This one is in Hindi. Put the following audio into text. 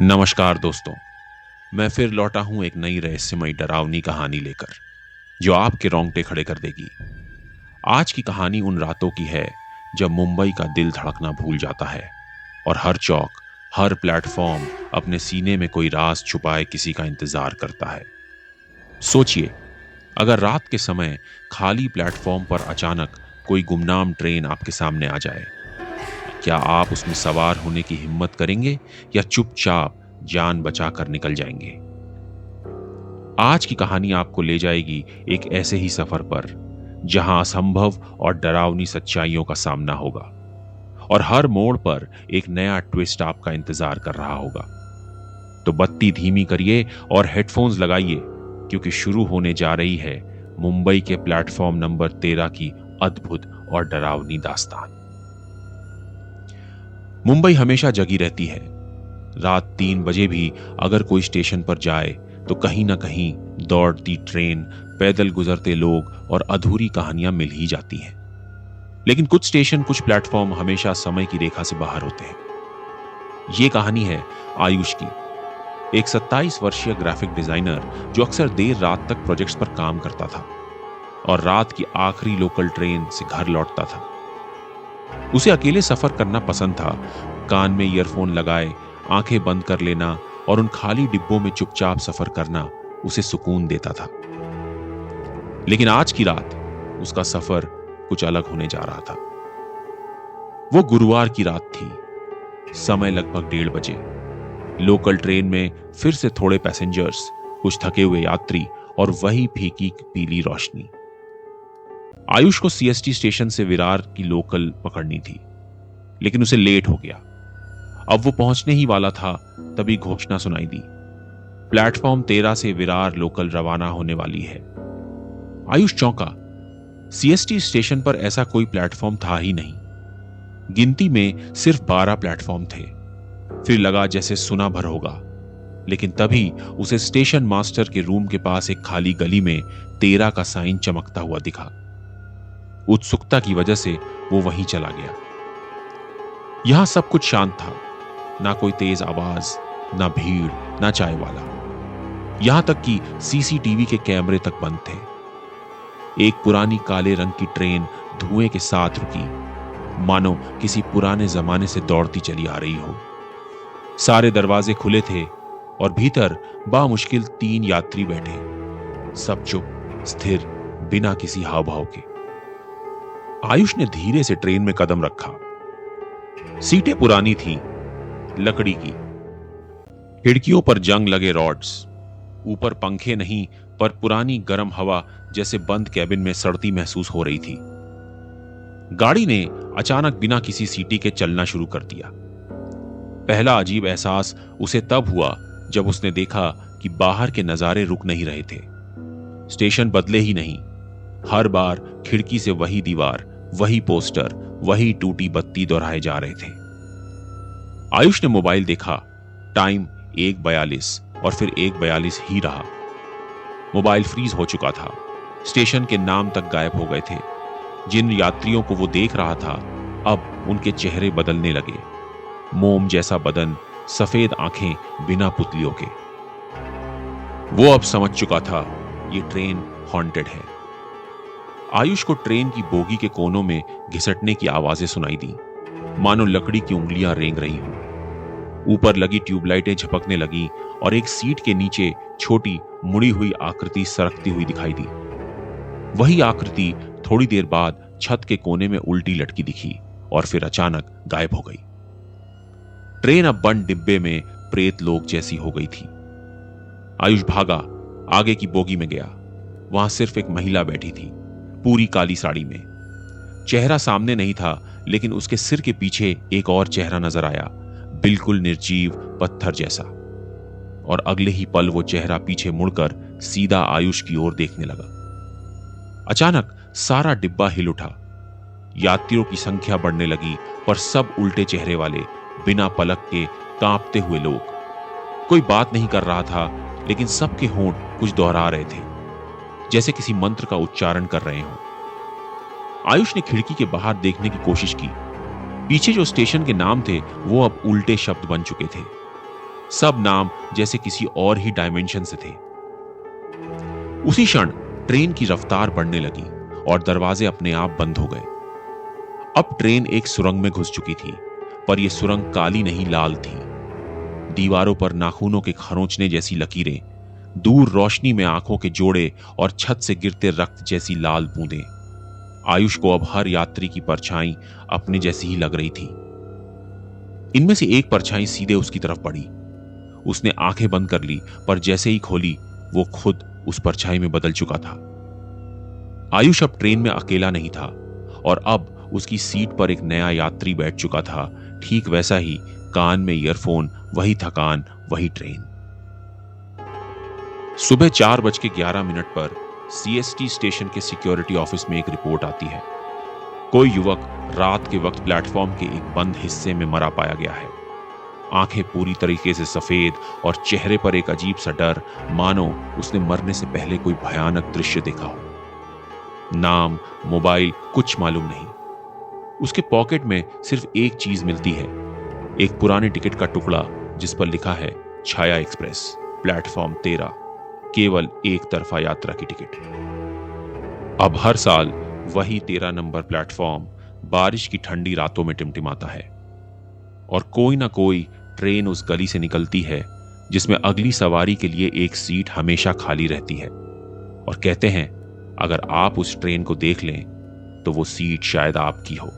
नमस्कार दोस्तों। मैं फिर लौटा हूं एक नई रहस्यमयी डरावनी कहानी लेकर जो आपके रोंगटे खड़े कर देगी। आज की कहानी उन रातों की है जब मुंबई का दिल धड़कना भूल जाता है और हर चौक, हर प्लेटफॉर्म अपने सीने में कोई राज छुपाए किसी का इंतजार करता है। सोचिए, अगर रात के समय खाली प्लेटफॉर्म पर अचानक कोई गुमनाम ट्रेन आपके सामने आ जाए, क्या आप उसमें सवार होने की हिम्मत करेंगे या चुपचाप जान बचाकर निकल जाएंगे? आज की कहानी आपको ले जाएगी एक ऐसे ही सफर पर जहां असंभव और डरावनी सच्चाइयों का सामना होगा और हर मोड़ पर एक नया ट्विस्ट आपका इंतजार कर रहा होगा। तो बत्ती धीमी करिए और हेडफोन्स लगाइए, क्योंकि शुरू होने जा रही है मुंबई के प्लेटफॉर्म नंबर 13 की अद्भुत और डरावनी दास्तान। मुंबई हमेशा जगी रहती है। रात 3 बजे भी अगर कोई स्टेशन पर जाए तो कहीं ना कहीं दौड़ती ट्रेन, पैदल गुजरते लोग और अधूरी कहानियां मिल ही जाती हैं। लेकिन कुछ स्टेशन, कुछ प्लेटफॉर्म हमेशा समय की रेखा से बाहर होते हैं। ये कहानी है आयुष की, एक 27 वर्षीय ग्राफिक डिजाइनर जो अक्सर देर रात तक प्रोजेक्ट्स पर काम करता था और रात की आखिरी लोकल ट्रेन से घर लौटता था। उसे अकेले सफर करना पसंद था। कान में ईयरफोन लगाए आंखें बंद कर लेना और उन खाली डिब्बों में चुपचाप सफर करना उसे सुकून देता था। लेकिन आज की रात उसका सफर कुछ अलग होने जा रहा था। वो गुरुवार की रात थी। समय लगभग 1:30 बजे। लोकल ट्रेन में फिर से थोड़े पैसेंजर्स, कुछ थके हुए यात्री और वही फीकी पीली रोशनी। आयुष को सीएसटी स्टेशन से विरार की लोकल पकड़नी थी, लेकिन उसे लेट हो गया। अब वो पहुंचने ही वाला था, तभी घोषणा सुनाई दी, प्लेटफॉर्म 13 से विरार लोकल रवाना होने वाली है। आयुष चौंका। सीएसटी स्टेशन पर ऐसा कोई प्लेटफॉर्म था ही नहीं। गिनती में सिर्फ 12 प्लेटफॉर्म थे। फिर लगा जैसे सुना भर होगा, लेकिन तभी उसे स्टेशन मास्टर के रूम के पास एक खाली गली में 13 का साइन चमकता हुआ दिखा। उत्सुकता की वजह से वो वहीं चला गया। यहां सब कुछ शांत था, ना कोई तेज आवाज, ना भीड़, ना चाय वाला। यहां तक कि सीसीटीवी के कैमरे तक बंद थे। एक पुरानी काले रंग की ट्रेन धुएं के साथ रुकी, मानो किसी पुराने जमाने से दौड़ती चली आ रही हो। सारे दरवाजे खुले थे और भीतर बामुश्किल 3 यात्री बैठे, सब चुप, स्थिर, बिना किसी हाव भाव के। आयुष ने धीरे से ट्रेन में कदम रखा। सीटें पुरानी थीं, लकड़ी की। खिड़कियों पर जंग लगे रॉड्स। ऊपर पंखे नहीं, पर पुरानी गर्म हवा जैसे बंद कैबिन में सड़ती महसूस हो रही थी। गाड़ी ने अचानक बिना किसी सीटी के चलना शुरू कर दिया। पहला अजीब एहसास उसे तब हुआ जब उसने देखा कि बाहर के नजारे रुक नहीं रहे थे। स्टेशन बदले ही नहीं। हर बार खिड़की से वही दीवार, वही पोस्टर, वही टूटी बत्ती दोहराए जा रहे थे। आयुष ने मोबाइल देखा। टाइम 1:42 और फिर 1:42 ही रहा। मोबाइल फ्रीज हो चुका था। स्टेशन के नाम तक गायब हो गए थे। जिन यात्रियों को वो देख रहा था, अब उनके चेहरे बदलने लगे। मोम जैसा बदन, सफेद आंखें बिना पुतलियों के। वो अब समझ चुका था, ये ट्रेन हॉन्टेड है। आयुष को ट्रेन की बोगी के कोनों में घिसटने की आवाजें सुनाई दी, मानो लकड़ी की उंगलियां रेंग रही हों। ऊपर लगी ट्यूबलाइटें झपकने लगी और एक सीट के नीचे छोटी मुड़ी हुई आकृति सरकती हुई दिखाई दी। वही आकृति थोड़ी देर बाद छत के कोने में उल्टी लटकी दिखी और फिर अचानक गायब हो गई। ट्रेन अब बंद डिब्बे में प्रेत लोक जैसी हो गई थी। आयुष भागा, आगे की बोगी में गया। वहां सिर्फ एक महिला बैठी थी, पूरी काली साड़ी में। चेहरा सामने नहीं था, लेकिन उसके सिर के पीछे एक और चेहरा नजर आया, बिल्कुल निर्जीव, पत्थर जैसा। और अगले ही पल वो चेहरा पीछे मुड़कर सीधा आयुष की ओर देखने लगा। अचानक सारा डिब्बा हिल उठा। यात्रियों की संख्या बढ़ने लगी, पर सब उल्टे चेहरे वाले, बिना पलक के कांपते हुए लोग। कोई बात नहीं कर रहा था, लेकिन सबके होंठ कुछ दोहरा रहे थे, जैसे किसी मंत्र का उच्चारण कर रहे हों। आयुष ने खिड़की के बाहर देखने की कोशिश की। पीछे जो स्टेशन के नाम थे वो अब उल्टे शब्द बन चुके थे। सब नाम जैसे किसी और ही डायमेंशन से थे। उसी क्षण ट्रेन की रफ्तार बढ़ने लगी और दरवाजे अपने आप बंद हो गए। अब ट्रेन एक सुरंग में घुस चुकी थी, पर यह सुरंग काली नहीं लाल थी। दीवारों पर नाखूनों के खरोंचने जैसी लकीरें, दूर रोशनी में आंखों के जोड़े और छत से गिरते रक्त जैसी लाल बूंदें। आयुष को अब हर यात्री की परछाई अपने जैसी ही लग रही थी। इनमें से एक परछाई सीधे उसकी तरफ पड़ी। उसने आंखें बंद कर ली, पर जैसे ही खोली वो खुद उस परछाई में बदल चुका था। आयुष अब ट्रेन में अकेला नहीं था और अब उसकी सीट पर एक नया यात्री बैठ चुका था, ठीक वैसा ही, कान में ईयरफोन, वही थकान, वही ट्रेन। सुबह 4:11 पर CST स्टेशन के सिक्योरिटी ऑफिस में एक रिपोर्ट आती है। कोई युवक रात के वक्त प्लेटफॉर्म के एक बंद हिस्से में मरा पाया गया है। आंखें पूरी तरीके से सफेद और चेहरे पर एक अजीब सा डर, मानो उसने मरने से पहले कोई भयानक दृश्य देखा हो। नाम, मोबाइल, कुछ मालूम नहीं। उसके पॉकेट में सिर्फ एक चीज मिलती है, एक पुराने टिकट का टुकड़ा जिस पर लिखा है छाया एक्सप्रेस, प्लेटफॉर्म 13, केवल एक तरफा यात्रा की टिकट। अब हर साल वही 13 नंबर प्लेटफॉर्म बारिश की ठंडी रातों में टिमटिमाता है और कोई ना कोई ट्रेन उस गली से निकलती है जिसमें अगली सवारी के लिए एक सीट हमेशा खाली रहती है। और कहते हैं, अगर आप उस ट्रेन को देख लें तो वो सीट शायद आपकी हो।